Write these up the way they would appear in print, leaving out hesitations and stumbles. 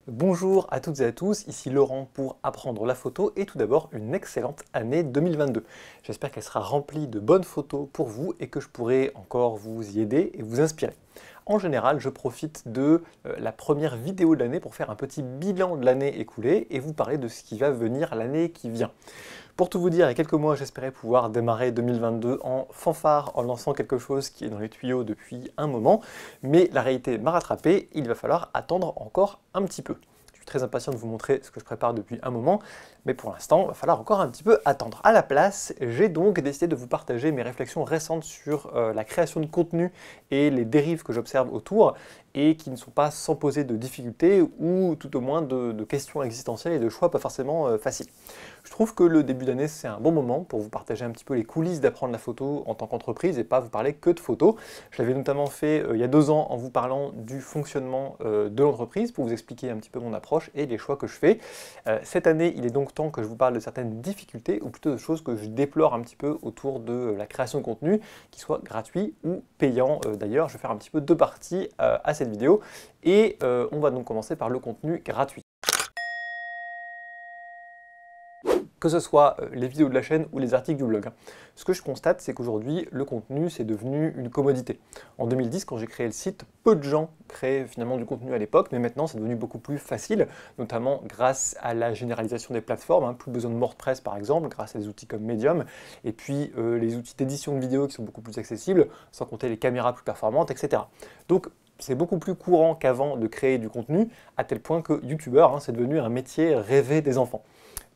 Bonjour à toutes et à tous, ici Laurent pour apprendre la photo et tout d'abord une excellente année 2022. J'espère qu'elle sera remplie de bonnes photos pour vous et que je pourrai encore vous y aider et vous inspirer. En général, je profite de la première vidéo de l'année pour faire un petit bilan de l'année écoulée et vous parler de ce qui va venir l'année qui vient. Pour tout vous dire, il y a quelques mois, j'espérais pouvoir démarrer 2022 en fanfare, en lançant quelque chose qui est dans les tuyaux depuis un moment, mais la réalité m'a rattrapé, il va falloir attendre encore un petit peu. Je suis très impatient de vous montrer ce que je prépare depuis un moment, mais pour l'instant, il va falloir encore un petit peu attendre. À la place, j'ai donc décidé de vous partager mes réflexions récentes sur la création de contenu et les dérives que j'observe autour, et qui ne sont pas sans poser de difficultés ou tout au moins de questions existentielles et de choix pas forcément faciles. Je trouve que le début d'année, c'est un bon moment pour vous partager un petit peu les coulisses d'apprendre la photo en tant qu'entreprise et pas vous parler que de photos. Je l'avais notamment fait il y a 2 ans en vous parlant du fonctionnement de l'entreprise pour vous expliquer un petit peu mon approche et les choix que je fais. Cette année, il est donc temps que je vous parle de certaines difficultés ou plutôt de choses que je déplore un petit peu autour de la création de contenu, qu'il soit gratuit ou payant. D'ailleurs, je vais faire un petit peu deux parties à cette vidéo et on va donc commencer par le contenu gratuit. Que ce soit les vidéos de la chaîne ou les articles du blog. Ce que je constate, c'est qu'aujourd'hui, le contenu, c'est devenu une commodité. En 2010, quand j'ai créé le site, peu de gens créaient finalement du contenu à l'époque, mais maintenant, c'est devenu beaucoup plus facile, notamment grâce à la généralisation des plateformes, plus besoin de WordPress par exemple, grâce à des outils comme Medium, et puis les outils d'édition de vidéos qui sont beaucoup plus accessibles, sans compter les caméras plus performantes, etc. Donc, c'est beaucoup plus courant qu'avant de créer du contenu, à tel point que YouTubeur, c'est devenu un métier rêvé des enfants.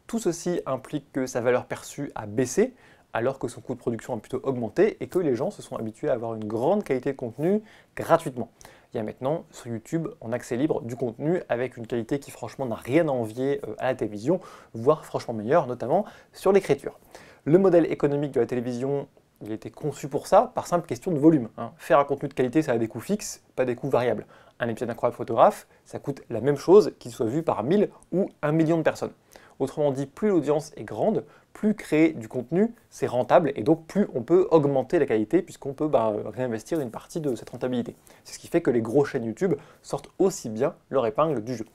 Tout ceci implique que sa valeur perçue a baissé, alors que son coût de production a plutôt augmenté et que les gens se sont habitués à avoir une grande qualité de contenu gratuitement. Il y a maintenant sur YouTube en accès libre du contenu avec une qualité qui franchement n'a rien à envier à la télévision, voire franchement meilleure, notamment sur l'écriture. Le modèle économique de la télévision, il a été conçu pour ça, par simple question de volume. Faire un contenu de qualité, ça a des coûts fixes, pas des coûts variables. Un épisode d'Incroyable Photographe, ça coûte la même chose qu'il soit vu par 1000 ou 1 million de personnes. Autrement dit, plus l'audience est grande, plus créer du contenu, c'est rentable et donc plus on peut augmenter la qualité puisqu'on peut réinvestir une partie de cette rentabilité. C'est ce qui fait que les grosses chaînes YouTube sortent aussi bien leur épingle du jeu.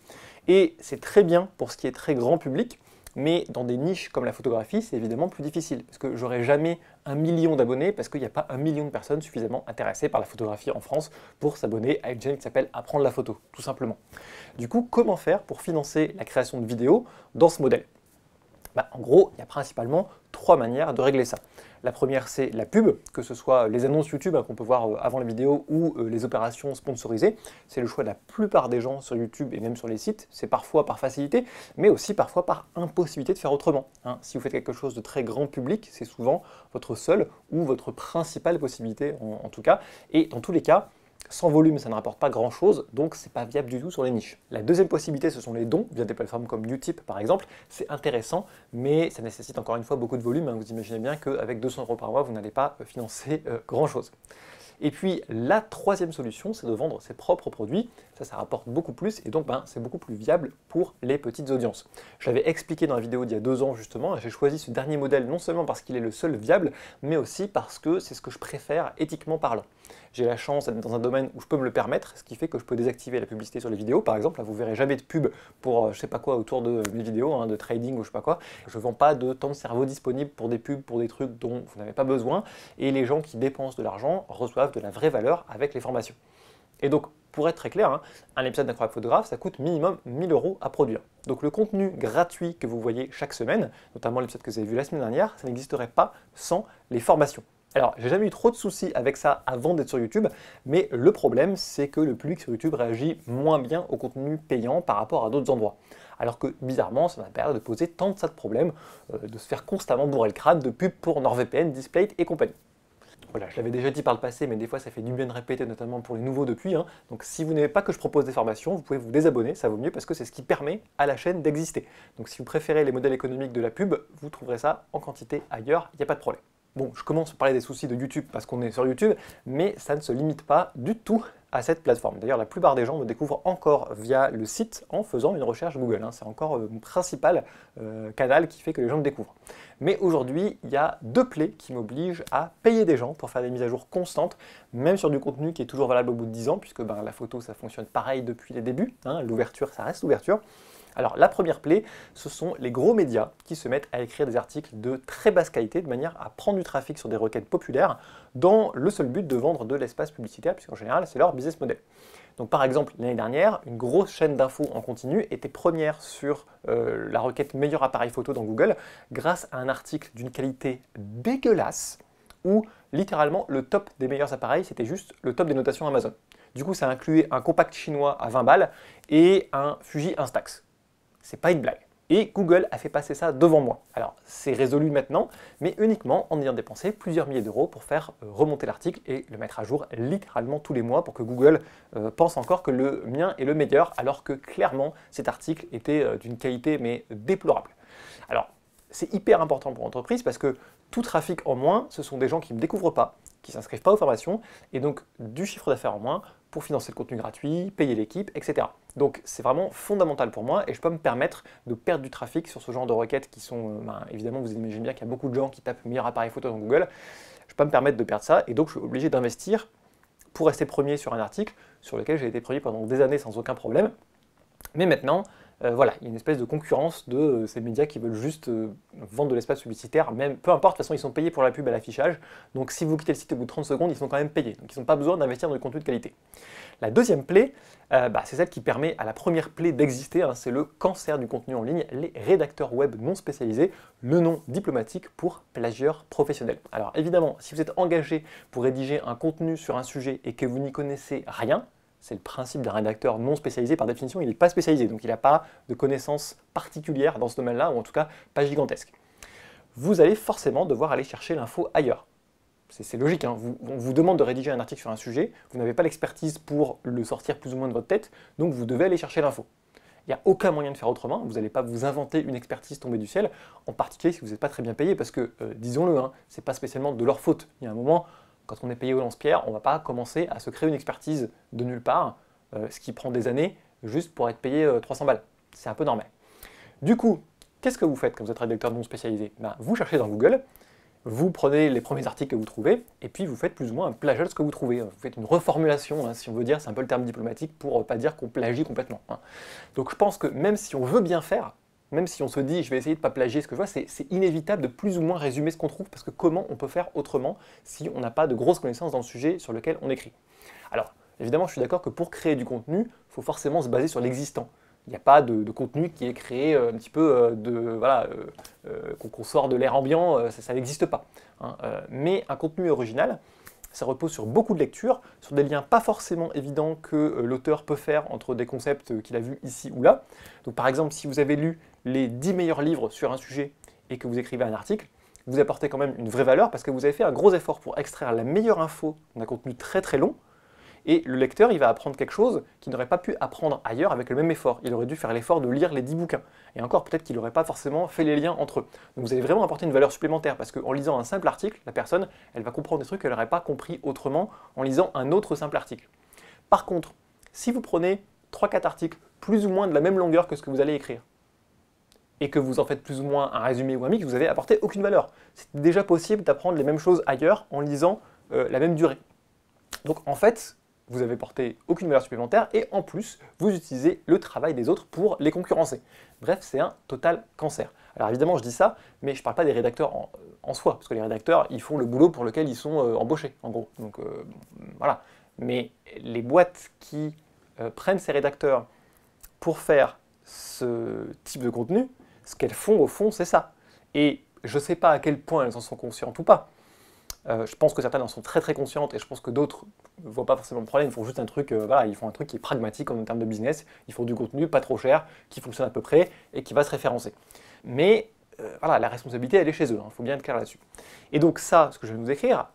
Et c'est très bien pour ce qui est très grand public, mais dans des niches comme la photographie, c'est évidemment plus difficile parce que j'aurai jamais 1 million d'abonnés parce qu'il n'y a pas 1 million de personnes suffisamment intéressées par la photographie en France pour s'abonner à une chaîne qui s'appelle Apprendre la photo, tout simplement. Du coup, comment faire pour financer la création de vidéos dans ce modèle? En gros, il y a principalement 3 manières de régler ça. La première, c'est la pub, que ce soit les annonces YouTube qu'on peut voir avant la vidéo ou les opérations sponsorisées. C'est le choix de la plupart des gens sur YouTube et même sur les sites. C'est parfois par facilité, mais aussi parfois par impossibilité de faire autrement. Si vous faites quelque chose de très grand public, c'est souvent votre seule ou votre principale possibilité en tout cas. Et dans tous les cas, sans volume, ça ne rapporte pas grand-chose, donc c'est pas viable du tout sur les niches. La deuxième possibilité, ce sont les dons, via des plateformes comme Utip par exemple. C'est intéressant, mais ça nécessite encore une fois beaucoup de volume. Vous imaginez bien qu'avec 200 € par mois, vous n'allez pas financer grand-chose. Et puis la troisième solution, c'est de vendre ses propres produits. Ça rapporte beaucoup plus et donc c'est beaucoup plus viable pour les petites audiences. Je l'avais expliqué dans la vidéo d'il y a 2 ans justement, j'ai choisi ce dernier modèle non seulement parce qu'il est le seul viable, mais aussi parce que c'est ce que je préfère éthiquement parlant. J'ai la chance d'être dans un domaine où je peux me le permettre, ce qui fait que je peux désactiver la publicité sur les vidéos. Par exemple, là, vous verrez jamais de pub pour je sais pas quoi autour de mes vidéos, de trading ou je sais pas quoi. Je vends pas de temps de cerveau disponible pour des pubs, pour des trucs dont vous n'avez pas besoin. Et les gens qui dépensent de l'argent reçoivent de la vraie valeur avec les formations. Et donc, pour être très clair, un épisode d'Incroyable Photographe, ça coûte minimum 1000 € à produire. Donc le contenu gratuit que vous voyez chaque semaine, notamment l'épisode que vous avez vu la semaine dernière, ça n'existerait pas sans les formations. Alors, j'ai jamais eu trop de soucis avec ça avant d'être sur YouTube, mais le problème, c'est que le public sur YouTube réagit moins bien au contenu payant par rapport à d'autres endroits. Alors que, bizarrement, ça m'a permis de poser tant de problèmes, de se faire constamment bourrer le crâne de pubs pour NordVPN, Displate et compagnie. Voilà, je l'avais déjà dit par le passé, mais des fois ça fait du bien de répéter, notamment pour les nouveaux depuis. Donc si vous n'aimez pas que je propose des formations, vous pouvez vous désabonner, ça vaut mieux parce que c'est ce qui permet à la chaîne d'exister. Donc si vous préférez les modèles économiques de la pub, vous trouverez ça en quantité ailleurs, il n'y a pas de problème. Bon, je commence par parler des soucis de YouTube parce qu'on est sur YouTube, mais ça ne se limite pas du tout à cette plateforme. D'ailleurs, la plupart des gens me découvrent encore via le site en faisant une recherche Google, hein. C'est encore mon principal canal qui fait que les gens me découvrent. Mais aujourd'hui, il y a deux plaies qui m'obligent à payer des gens pour faire des mises à jour constantes, même sur du contenu qui est toujours valable au bout de 10 ans, puisque la photo, ça fonctionne pareil depuis les débuts, hein. L'ouverture, ça reste l'ouverture. Alors la première plaie, ce sont les gros médias qui se mettent à écrire des articles de très basse qualité de manière à prendre du trafic sur des requêtes populaires dans le seul but de vendre de l'espace publicitaire, puisqu'en général c'est leur business model. Donc par exemple, l'année dernière, une grosse chaîne d'infos en continu était première sur la requête meilleur appareil photo dans Google grâce à un article d'une qualité dégueulasse où littéralement le top des meilleurs appareils c'était juste le top des notations Amazon. Du coup ça incluait un compact chinois à 20 balles et un Fuji Instax. C'est pas une blague. Et Google a fait passer ça devant moi. Alors, c'est résolu maintenant, mais uniquement en ayant dépensé plusieurs milliers d'euros pour faire remonter l'article et le mettre à jour littéralement tous les mois pour que Google pense encore que le mien est le meilleur, alors que clairement, cet article était d'une qualité mais déplorable. Alors, c'est hyper important pour l'entreprise parce que tout trafic en moins, ce sont des gens qui ne me découvrent pas, qui ne s'inscrivent pas aux formations, et donc du chiffre d'affaires en moins pour financer le contenu gratuit, payer l'équipe, etc. Donc c'est vraiment fondamental pour moi et je peux me permettre de perdre du trafic sur ce genre de requêtes qui sont, évidemment vous imaginez bien qu'il y a beaucoup de gens qui tapent meilleur appareil photo dans Google, je peux me permettre de perdre ça et donc je suis obligé d'investir pour rester premier sur un article sur lequel j'ai été premier pendant des années sans aucun problème. Mais maintenant, voilà, il y a une espèce de concurrence de ces médias qui veulent juste vendre de l'espace publicitaire, même peu importe, de toute façon ils sont payés pour la pub à l'affichage, donc si vous quittez le site au bout de 30 secondes, ils sont quand même payés, donc ils n'ont pas besoin d'investir dans du contenu de qualité. La deuxième plaie, c'est celle qui permet à la première plaie d'exister, hein, c'est le cancer du contenu en ligne, les rédacteurs web non spécialisés, le nom diplomatique pour plagieurs professionnels. Alors évidemment, si vous êtes engagé pour rédiger un contenu sur un sujet et que vous n'y connaissez rien, c'est le principe d'un rédacteur non spécialisé, par définition, il n'est pas spécialisé, donc il n'a pas de connaissances particulières dans ce domaine-là, ou en tout cas pas gigantesques. Vous allez forcément devoir aller chercher l'info ailleurs. C'est logique, hein. On vous demande de rédiger un article sur un sujet, vous n'avez pas l'expertise pour le sortir plus ou moins de votre tête, donc vous devez aller chercher l'info. Il n'y a aucun moyen de faire autrement, vous n'allez pas vous inventer une expertise tombée du ciel, en particulier si vous n'êtes pas très bien payé, parce que, disons-le, hein, c'est pas spécialement de leur faute. Il y a un moment, quand on est payé au lance-pierre, on ne va pas commencer à se créer une expertise de nulle part, ce qui prend des années juste pour être payé 300 balles. C'est un peu normal. Du coup, qu'est-ce que vous faites quand vous êtes rédacteur non spécialisé? Vous cherchez dans Google, vous prenez les premiers articles que vous trouvez, et puis vous faites plus ou moins un plagiat de ce que vous trouvez. Vous faites une reformulation, hein, si on veut dire, c'est un peu le terme diplomatique pour pas dire qu'on plagie complètement, hein. Donc je pense que même si on veut bien faire, même si on se dit je vais essayer de ne pas plagier ce que je vois, c'est inévitable de plus ou moins résumer ce qu'on trouve, parce que comment on peut faire autrement si on n'a pas de grosses connaissances dans le sujet sur lequel on écrit? Alors, évidemment, je suis d'accord que pour créer du contenu, il faut forcément se baser sur l'existant. Il n'y a pas de contenu qui est créé un petit peu qu'on sort de l'air ambiant, ça n'existe pas, hein. Mais un contenu original, ça repose sur beaucoup de lectures, sur des liens pas forcément évidents que l'auteur peut faire entre des concepts qu'il a vus ici ou là. Donc par exemple, si vous avez lu les 10 meilleurs livres sur un sujet et que vous écrivez un article, vous apportez quand même une vraie valeur parce que vous avez fait un gros effort pour extraire la meilleure info d'un contenu très très long. Et le lecteur, il va apprendre quelque chose qu'il n'aurait pas pu apprendre ailleurs avec le même effort. Il aurait dû faire l'effort de lire les 10 bouquins. Et encore, peut-être qu'il n'aurait pas forcément fait les liens entre eux. Donc vous allez vraiment apporter une valeur supplémentaire, parce qu'en lisant un simple article, la personne, elle va comprendre des trucs qu'elle n'aurait pas compris autrement en lisant un autre simple article. Par contre, si vous prenez 3-4 articles plus ou moins de la même longueur que ce que vous allez écrire, et que vous en faites plus ou moins un résumé ou un mix, vous n'avez apporté aucune valeur. C'est déjà possible d'apprendre les mêmes choses ailleurs en lisant la même durée. Donc en fait, vous n'avez porté aucune valeur supplémentaire et en plus, vous utilisez le travail des autres pour les concurrencer. Bref, c'est un total cancer. Alors évidemment, je dis ça, mais je ne parle pas des rédacteurs en soi, parce que les rédacteurs, ils font le boulot pour lequel ils sont embauchés, en gros. Donc voilà. Mais les boîtes qui prennent ces rédacteurs pour faire ce type de contenu, ce qu'elles font au fond, c'est ça. Et je ne sais pas à quel point elles en sont conscientes ou pas. Je pense que certaines en sont très très conscientes et je pense que d'autres ne voient pas forcément le problème, ils font juste un truc, voilà, ils font un truc qui est pragmatique en termes de business, ils font du contenu pas trop cher, qui fonctionne à peu près et qui va se référencer. Mais voilà, la responsabilité elle est chez eux, il faut bien être clair là-dessus. Et donc ça, ce que je vais vous écrire,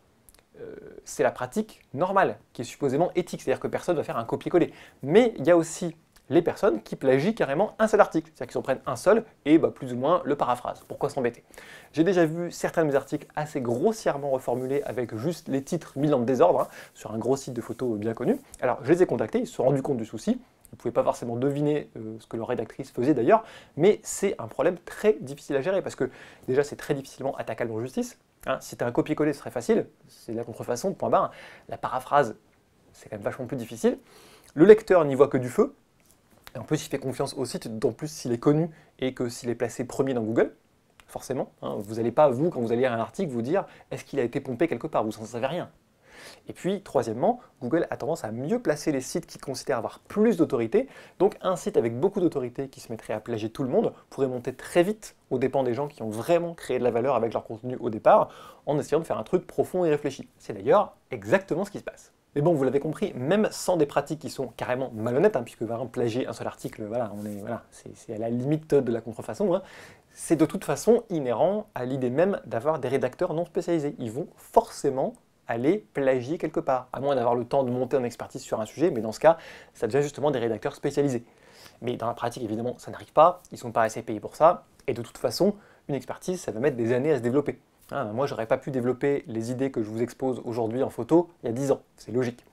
c'est la pratique normale, qui est supposément éthique, c'est-à-dire que personne ne va faire un copier-coller. Mais il y a aussi les personnes qui plagient carrément un seul article, c'est-à-dire qu'ils en prennent un seul et plus ou moins le paraphrasent. Pourquoi s'embêter? J'ai déjà vu certains de mes articles assez grossièrement reformulés avec juste les titres mis en désordre, sur un gros site de photos bien connu. Alors je les ai contactés, ils se sont rendus compte du souci. Ils ne pouvaient pas forcément deviner ce que leur rédactrice faisait d'ailleurs, mais c'est un problème très difficile à gérer parce que déjà c'est très difficilement attaquable en justice. Si tu as un copier-coller, ce serait facile, c'est de la contrefaçon, point barre. La paraphrase, c'est quand même vachement plus difficile. Le lecteur n'y voit que du feu. Et en plus, il fait confiance au site, d'autant plus s'il est connu et que s'il est placé premier dans Google, forcément. Vous n'allez pas, vous, quand vous allez lire un article, vous dire est-ce qu'il a été pompé quelque part, vous n'en savez rien. Et puis, troisièmement, Google a tendance à mieux placer les sites qu'il considère avoir plus d'autorité. Donc, un site avec beaucoup d'autorité qui se mettrait à plagier tout le monde pourrait monter très vite aux dépens des gens qui ont vraiment créé de la valeur avec leur contenu au départ, en essayant de faire un truc profond et réfléchi. C'est d'ailleurs exactement ce qui se passe. Mais bon, vous l'avez compris, même sans des pratiques qui sont carrément malhonnêtes, puisque par exemple plagier un seul article, c'est à la limite de la contrefaçon, c'est de toute façon inhérent à l'idée même d'avoir des rédacteurs non spécialisés. Ils vont forcément aller plagier quelque part, à moins d'avoir le temps de monter en expertise sur un sujet, mais dans ce cas, ça devient justement des rédacteurs spécialisés. Mais dans la pratique, évidemment, ça n'arrive pas, ils ne sont pas assez payés pour ça, et de toute façon, une expertise, ça va mettre des années à se développer. Moi, j'aurais pas pu développer les idées que je vous expose aujourd'hui en photo il y a 10 ans, c'est logique.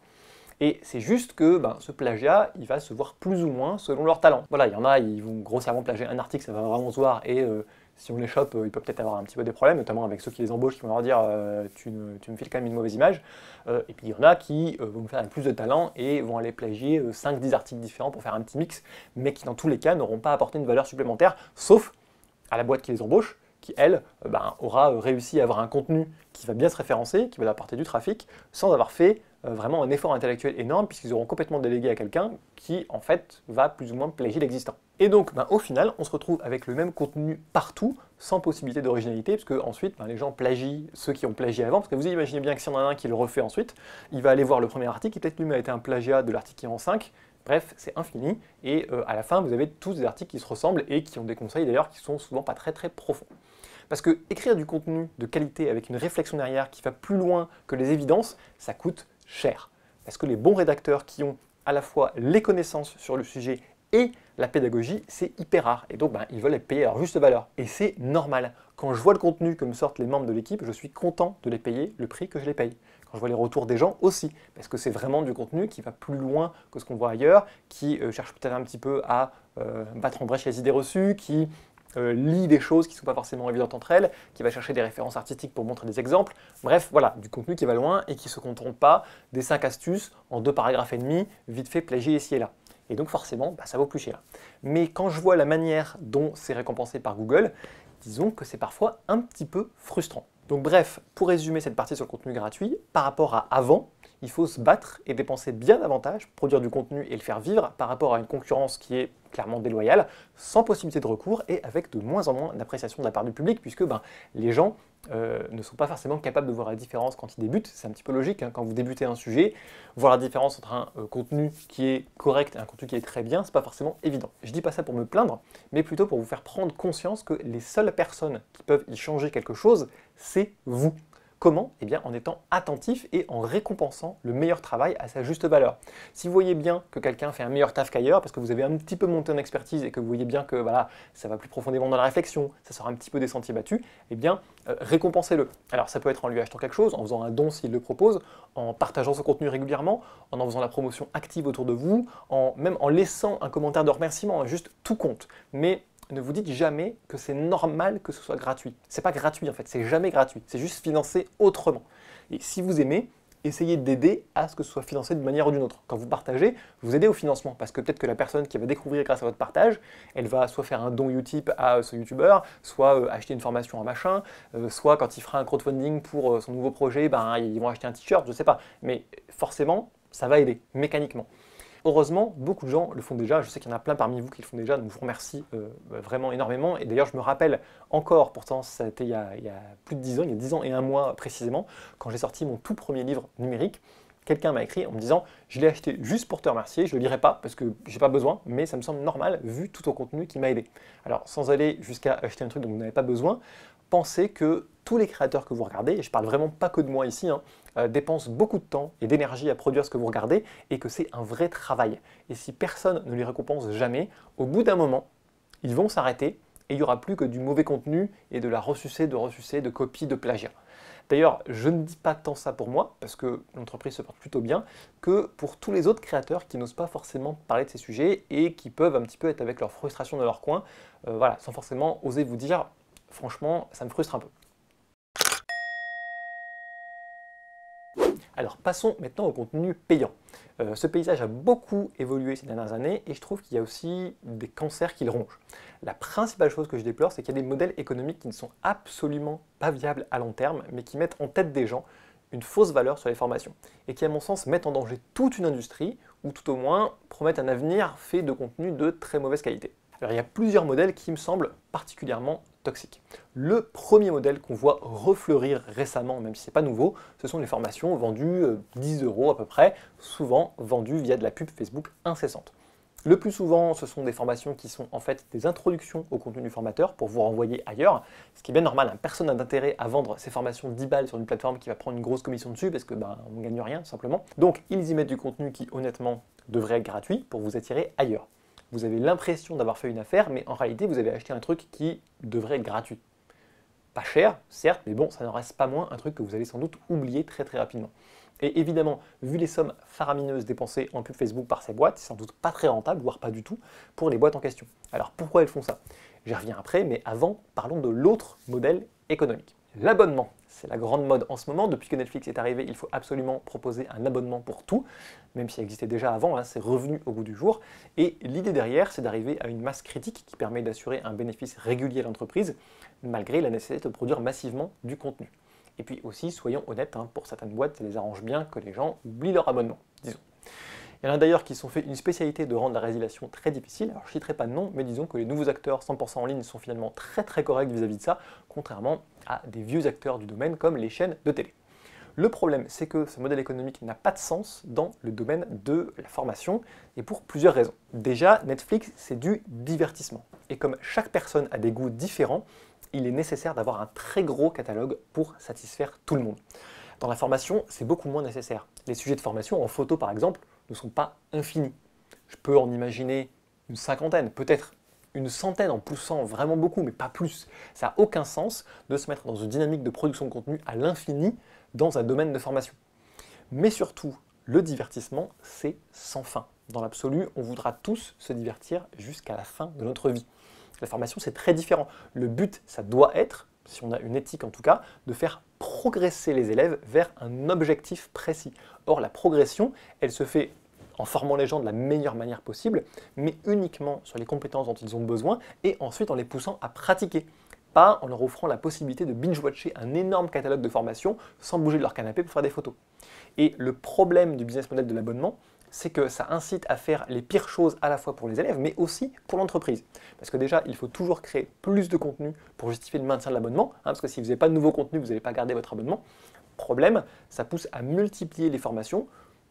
Et c'est juste que ce plagiat, il va se voir plus ou moins selon leur talent. Voilà, il y en a, ils vont grossièrement plagier un article, ça va vraiment se voir, et si on les chope, il peut peut-être avoir un petit peu des problèmes, notamment avec ceux qui les embauchent, qui vont leur dire tu me files quand même une mauvaise image. Et puis il y en a qui vont faire avec plus de talent et vont aller plagier 5-10 articles différents pour faire un petit mix, mais qui dans tous les cas n'auront pas apporté une valeur supplémentaire, sauf à la boîte qui les embauche, qui, elle, aura réussi à avoir un contenu qui va bien se référencer, qui va apporter du trafic, sans avoir fait vraiment un effort intellectuel énorme, puisqu'ils auront complètement délégué à quelqu'un qui, en fait, va plus ou moins plagier l'existant. Et donc, au final, on se retrouve avec le même contenu partout, sans possibilité d'originalité, parce que ensuite, les gens plagient ceux qui ont plagié avant, parce que vous imaginez bien que s'il y en a un qui le refait ensuite, il va aller voir le premier article, qui peut-être lui a été un plagiat de l'article qui est en 5, bref, c'est infini, et à la fin, vous avez tous des articles qui se ressemblent, et qui ont des conseils d'ailleurs qui sont souvent pas très très profonds. Parce que écrire du contenu de qualité avec une réflexion derrière qui va plus loin que les évidences, ça coûte cher. Parce que les bons rédacteurs qui ont à la fois les connaissances sur le sujet et la pédagogie, c'est hyper rare. Et donc, ils veulent être payés à leur juste valeur. Et c'est normal. Quand je vois le contenu que me sortent les membres de l'équipe, je suis content de les payer le prix que je les paye. Quand je vois les retours des gens aussi, parce que c'est vraiment du contenu qui va plus loin que ce qu'on voit ailleurs, qui cherche peut-être un petit peu à battre en brèche les idées reçues, qui lit des choses qui ne sont pas forcément évidentes entre elles, qui va chercher des références artistiques pour montrer des exemples. Bref, voilà, du contenu qui va loin et qui ne se contente pas des 5 astuces en 2 paragraphes et demi, vite fait plagier ici et là. Et donc forcément, ça vaut plus cher. Mais quand je vois la manière dont c'est récompensé par Google, disons que c'est parfois un petit peu frustrant. Donc bref, pour résumer cette partie sur le contenu gratuit, par rapport à avant, il faut se battre et dépenser bien davantage pour produire du contenu et le faire vivre par rapport à une concurrence qui est clairement déloyale, sans possibilité de recours et avec de moins en moins d'appréciation de la part du public, puisque les gens ne sont pas forcément capables de voir la différence quand ils débutent. C'est un petit peu logique, quand vous débutez un sujet, voir la différence entre un contenu qui est correct et un contenu qui est très bien, c'est pas forcément évident. Je dis pas ça pour me plaindre, mais plutôt pour vous faire prendre conscience que les seules personnes qui peuvent y changer quelque chose, c'est vous. Comment? Eh bien en étant attentif et en récompensant le meilleur travail à sa juste valeur. Si vous voyez bien que quelqu'un fait un meilleur taf qu'ailleurs, parce que vous avez un petit peu monté en expertise et que vous voyez bien que ça va plus profondément dans la réflexion, ça sort un petit peu des sentiers battus, eh bien récompensez-le. Alors ça peut être en lui achetant quelque chose, en faisant un don s'il le propose, en partageant son contenu régulièrement, en faisant la promotion active autour de vous, même en laissant un commentaire de remerciement, juste tout compte. Mais ne vous dites jamais que c'est normal que ce soit gratuit. C'est pas gratuit en fait, c'est jamais gratuit, c'est juste financé autrement. Et si vous aimez, essayez d'aider à ce que ce soit financé d'une manière ou d'une autre. Quand vous partagez, vous aidez au financement, parce que peut-être que la personne qui va découvrir grâce à votre partage, elle va soit faire un don Utip à ce youtubeur, soit acheter une formation à machin, soit quand il fera un crowdfunding pour son nouveau projet, ils vont acheter un t-shirt, je sais pas. Mais forcément, ça va aider, mécaniquement. Heureusement, beaucoup de gens le font déjà, je sais qu'il y en a plein parmi vous qui le font déjà, donc je vous remercie vraiment énormément. Et d'ailleurs, je me rappelle encore, pourtant ça a été il y a plus de 10 ans, il y a 10 ans et 1 mois précisément, quand j'ai sorti mon tout premier livre numérique, Quelqu'un m'a écrit en me disant « Je l'ai acheté juste pour te remercier, je ne le lirai pas parce que j'ai pas besoin, mais ça me semble normal vu tout ton contenu qui m'a aidé. » Alors, sans aller jusqu'à acheter un truc dont vous n'avez pas besoin, pensez que tous les créateurs que vous regardez, et je parle vraiment pas que de moi ici, dépensent beaucoup de temps et d'énergie à produire ce que vous regardez et que c'est un vrai travail. Et si personne ne les récompense jamais, au bout d'un moment, ils vont s'arrêter et il n'y aura plus que du mauvais contenu et de la ressucée, de copie, de plagiat. D'ailleurs, je ne dis pas tant ça pour moi, parce que l'entreprise se porte plutôt bien, que pour tous les autres créateurs qui n'osent pas forcément parler de ces sujets et qui peuvent un petit peu être avec leur frustration dans leur coin, voilà, sans forcément oser vous dire « franchement, ça me frustre un peu ». Alors passons maintenant au contenu payant. Ce paysage a beaucoup évolué ces dernières années et je trouve qu'il y a aussi des cancers qui le rongent. La principale chose que je déplore, c'est qu'il y a des modèles économiques qui ne sont absolument pas viables à long terme, mais qui mettent en tête des gens une fausse valeur sur les formations et qui, à mon sens, mettent en danger toute une industrie ou tout au moins promettent un avenir fait de contenu de très mauvaise qualité. Alors il y a plusieurs modèles qui me semblent particulièrement toxiques. Le premier modèle qu'on voit refleurir récemment, même si ce n'est pas nouveau, ce sont les formations vendues 10 € à peu près, souvent vendues via de la pub Facebook incessante. Le plus souvent, ce sont des formations qui sont en fait des introductions au contenu du formateur pour vous renvoyer ailleurs, ce qui est bien normal, hein. Personne n'a d'intérêt à vendre ces formations 10 balles sur une plateforme qui va prendre une grosse commission dessus parce que on ne gagne rien tout simplement. Donc ils y mettent du contenu qui honnêtement devrait être gratuit pour vous attirer ailleurs. Vous avez l'impression d'avoir fait une affaire, mais en réalité, vous avez acheté un truc qui devrait être gratuit. Pas cher, certes, mais bon, ça n'en reste pas moins un truc que vous allez sans doute oublier très rapidement. Et évidemment, vu les sommes faramineuses dépensées en pub Facebook par ces boîtes, c'est sans doute pas très rentable, voire pas du tout, pour les boîtes en question. Alors pourquoi elles font ça? J'y reviens après, mais avant, parlons de l'autre modèle économique. L'abonnement. C'est la grande mode en ce moment. Depuis que Netflix est arrivé, il faut absolument proposer un abonnement pour tout, même si ça existait déjà avant, hein, c'est revenu au goût du jour. Et l'idée derrière, c'est d'arriver à une masse critique qui permet d'assurer un bénéfice régulier à l'entreprise, malgré la nécessité de produire massivement du contenu. Et puis aussi, soyons honnêtes, hein, pour certaines boîtes, ça les arrange bien que les gens oublient leur abonnement, disons. Il y en a d'ailleurs qui se sont fait une spécialité de rendre la résiliation très difficile. Alors je ne citerai pas de nom, mais disons que les nouveaux acteurs 100% en ligne sont finalement très corrects vis-à-vis de ça, contrairement à des vieux acteurs du domaine comme les chaînes de télé. Le problème, c'est que ce modèle économique n'a pas de sens dans le domaine de la formation, et pour plusieurs raisons. Déjà, Netflix, c'est du divertissement. Et comme chaque personne a des goûts différents, il est nécessaire d'avoir un très gros catalogue pour satisfaire tout le monde. Dans la formation, c'est beaucoup moins nécessaire. Les sujets de formation, en photo par exemple, ne sont pas infinis. Je peux en imaginer une cinquantaine, peut-être une centaine en poussant vraiment beaucoup, mais pas plus. Ça n'a aucun sens de se mettre dans une dynamique de production de contenu à l'infini dans un domaine de formation. Mais surtout, le divertissement, c'est sans fin. Dans l'absolu, on voudra tous se divertir jusqu'à la fin de notre vie. La formation, c'est très différent. Le but, ça doit être, si on a une éthique en tout cas, de faire progresser les élèves vers un objectif précis. Or, la progression, elle se fait en formant les gens de la meilleure manière possible, mais uniquement sur les compétences dont ils ont besoin, et ensuite en les poussant à pratiquer. Pas en leur offrant la possibilité de binge-watcher un énorme catalogue de formations sans bouger de leur canapé pour faire des photos. Et le problème du business model de l'abonnement, c'est que ça incite à faire les pires choses à la fois pour les élèves, mais aussi pour l'entreprise. Parce que déjà, il faut toujours créer plus de contenu pour justifier le maintien de l'abonnement, hein, parce que si vous n'avez pas de nouveau contenu, vous n'allez pas garder votre abonnement. Problème, ça pousse à multiplier les formations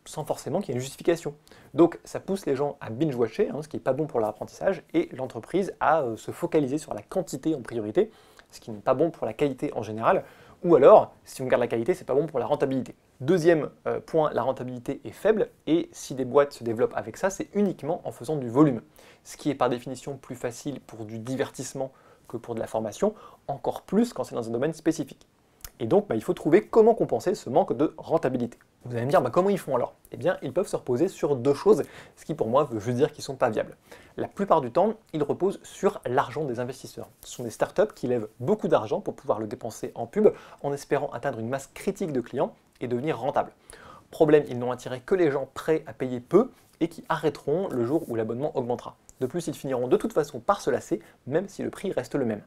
sans forcément qu'il y ait une justification. Donc ça pousse les gens à binge-watcher, hein, ce qui n'est pas bon pour leur apprentissage, et l'entreprise à se focaliser sur la quantité en priorité, ce qui n'est pas bon pour la qualité en général, ou alors, si on garde la qualité, c'est pas bon pour la rentabilité. Deuxième point, la rentabilité est faible, et si des boîtes se développent avec ça, c'est uniquement en faisant du volume, ce qui est par définition plus facile pour du divertissement que pour de la formation, encore plus quand c'est dans un domaine spécifique. Et donc, il faut trouver comment compenser ce manque de rentabilité. Vous allez me dire, comment ils font alors? Eh bien, ils peuvent se reposer sur deux choses, ce qui pour moi veut juste dire qu'ils ne sont pas viables. La plupart du temps, ils reposent sur l'argent des investisseurs. Ce sont des startups qui lèvent beaucoup d'argent pour pouvoir le dépenser en pub, en espérant atteindre une masse critique de clients et devenir rentables. Problème, ils n'ont attiré que les gens prêts à payer peu et qui arrêteront le jour où l'abonnement augmentera. De plus, ils finiront de toute façon par se lasser, même si le prix reste le même.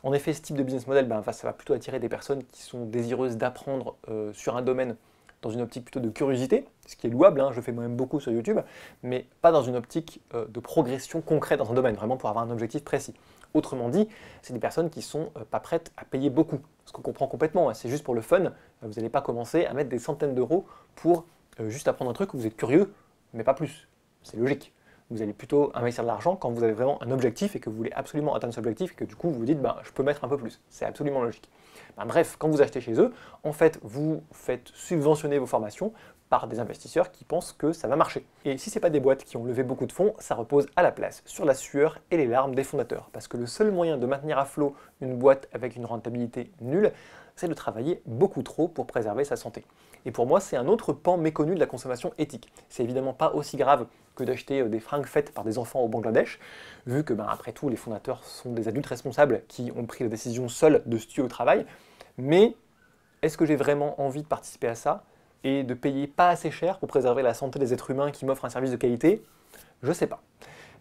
En effet, ce type de business model, ça va plutôt attirer des personnes qui sont désireuses d'apprendre sur un domaine dans une optique plutôt de curiosité, ce qui est louable, hein, je fais moi-même beaucoup sur YouTube, mais pas dans une optique de progression concrète dans un domaine, vraiment pour avoir un objectif précis. Autrement dit, c'est des personnes qui ne sont pas prêtes à payer beaucoup, ce qu'on comprend complètement, hein, c'est juste pour le fun, vous n'allez pas commencer à mettre des centaines d'euros pour juste apprendre un truc où vous êtes curieux, mais pas plus. C'est logique. Vous allez plutôt investir de l'argent quand vous avez vraiment un objectif et que vous voulez absolument atteindre cet objectif et que du coup vous vous dites je peux mettre un peu plus. C'est absolument logique. Bref, quand vous achetez chez eux, en fait vous faites subventionner vos formations par des investisseurs qui pensent que ça va marcher. Et si ce n'est pas des boîtes qui ont levé beaucoup de fonds, ça repose à la place sur la sueur et les larmes des fondateurs. Parce que le seul moyen de maintenir à flot une boîte avec une rentabilité nulle, c'est de travailler beaucoup trop pour préserver sa santé. Et pour moi, c'est un autre pan méconnu de la consommation éthique. C'est évidemment pas aussi grave que d'acheter des fringues faites par des enfants au Bangladesh, vu que, après tout, les fondateurs sont des adultes responsables qui ont pris la décision seuls de se tuer au travail. Mais est-ce que j'ai vraiment envie de participer à ça et de payer pas assez cher pour préserver la santé des êtres humains qui m'offrent un service de qualité? Je sais pas.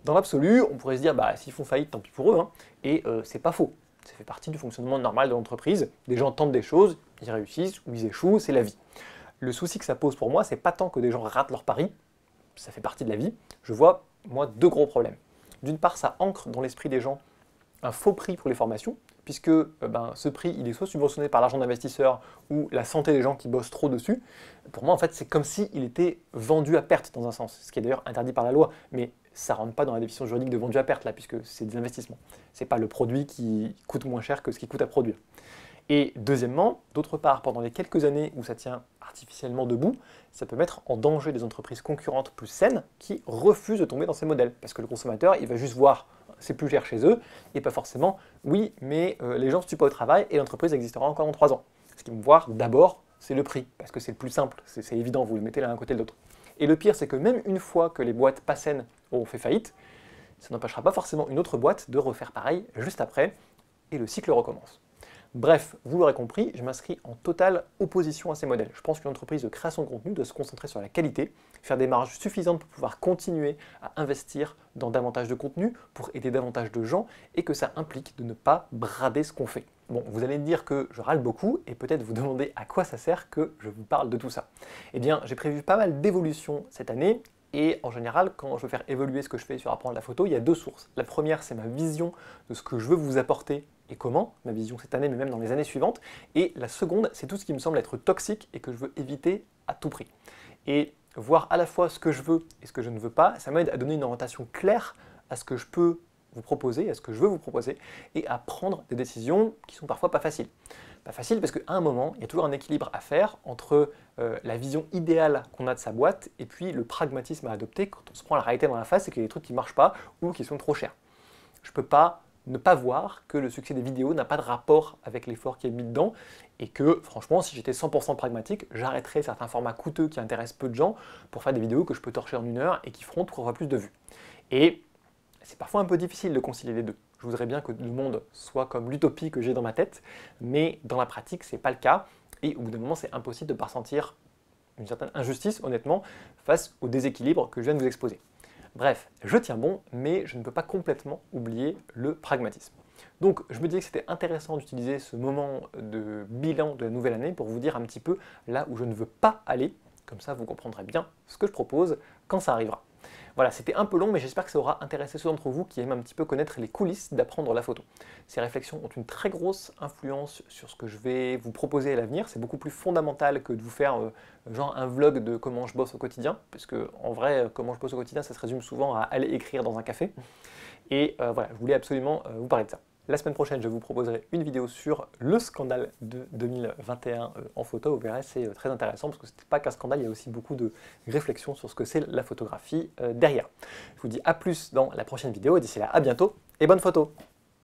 Dans l'absolu, on pourrait se dire, s'ils font faillite, tant pis pour eux, hein, et c'est pas faux. Ça fait partie du fonctionnement normal de l'entreprise. Des gens tentent des choses, ils réussissent ou ils échouent, c'est la vie. Le souci que ça pose pour moi, c'est pas tant que des gens ratent leur pari, ça fait partie de la vie. Je vois, moi, deux gros problèmes. D'une part, ça ancre dans l'esprit des gens un faux prix pour les formations, puisque ce prix, il est soit subventionné par l'argent d'investisseurs ou la santé des gens qui bossent trop dessus. Pour moi, en fait, c'est comme s'il était vendu à perte dans un sens, ce qui est d'ailleurs interdit par la loi, mais ça ne rentre pas dans la définition juridique de vendu à perte, là, puisque c'est des investissements. Ce n'est pas le produit qui coûte moins cher que ce qui coûte à produire. Et deuxièmement, d'autre part, pendant les quelques années où ça tient artificiellement debout, ça peut mettre en danger des entreprises concurrentes plus saines qui refusent de tomber dans ces modèles. Parce que le consommateur, il va juste voir c'est plus cher chez eux, et pas forcément, oui, mais les gens se tuent pas au travail et l'entreprise existera encore dans 3 ans. Ce qu'ils vont voir d'abord, c'est le prix, parce que c'est le plus simple, c'est évident, vous le mettez l'un à côté de l'autre. Et le pire, c'est que même une fois que les boîtes pas saines auront fait faillite, ça n'empêchera pas forcément une autre boîte de refaire pareil juste après, et le cycle recommence. Bref, vous l'aurez compris, je m'inscris en totale opposition à ces modèles. Je pense qu'une entreprise de création de contenu doit se concentrer sur la qualité, faire des marges suffisantes pour pouvoir continuer à investir dans davantage de contenu, pour aider davantage de gens, et que ça implique de ne pas brader ce qu'on fait. Bon, vous allez me dire que je râle beaucoup, et peut-être vous demander à quoi ça sert que je vous parle de tout ça. Eh bien, j'ai prévu pas mal d'évolutions cette année, et en général, quand je veux faire évoluer ce que je fais sur apprendre la photo, il y a 2 sources. La première, c'est ma vision de ce que je veux vous apporter et comment, ma vision cette année, mais même dans les années suivantes. Et la seconde, c'est tout ce qui me semble être toxique et que je veux éviter à tout prix. Et voir à la fois ce que je veux et ce que je ne veux pas, ça m'aide à donner une orientation claire à ce que je peux vous proposer, à ce que je veux vous proposer, et à prendre des décisions qui sont parfois pas faciles. Pas facile parce qu'à un moment, il y a toujours un équilibre à faire entre la vision idéale qu'on a de sa boîte et puis le pragmatisme à adopter quand on se prend la réalité dans la face et qu'il y a des trucs qui ne marchent pas ou qui sont trop chers. Je ne peux pas ne pas voir que le succès des vidéos n'a pas de rapport avec l'effort qui est mis dedans et que franchement, si j'étais 100% pragmatique, j'arrêterais certains formats coûteux qui intéressent peu de gens pour faire des vidéos que je peux torcher en 1 heure et qui feront 3 fois plus de vues. Et c'est parfois un peu difficile de concilier les deux. Je voudrais bien que le monde soit comme l'utopie que j'ai dans ma tête, mais dans la pratique, ce n'est pas le cas. Et au bout d'un moment, c'est impossible de ne pas ressentir une certaine injustice, honnêtement, face au déséquilibre que je viens de vous exposer. Bref, je tiens bon, mais je ne peux pas complètement oublier le pragmatisme. Donc, je me disais que c'était intéressant d'utiliser ce moment de bilan de la nouvelle année pour vous dire un petit peu là où je ne veux pas aller. Comme ça, vous comprendrez bien ce que je propose quand ça arrivera. Voilà, c'était un peu long, mais j'espère que ça aura intéressé ceux d'entre vous qui aiment un petit peu connaître les coulisses d'apprendre la photo. Ces réflexions ont une très grosse influence sur ce que je vais vous proposer à l'avenir. C'est beaucoup plus fondamental que de vous faire genre un vlog de comment je bosse au quotidien, parce que en vrai, comment je bosse au quotidien, ça se résume souvent à aller écrire dans un café. Et voilà, je voulais absolument vous parler de ça. La semaine prochaine, je vous proposerai une vidéo sur le scandale de 2021 en photo. Vous verrez, c'est très intéressant parce que ce n'est pas qu'un scandale, il y a aussi beaucoup de réflexions sur ce que c'est la photographie derrière. Je vous dis à plus dans la prochaine vidéo et d'ici là, à bientôt et bonne photo!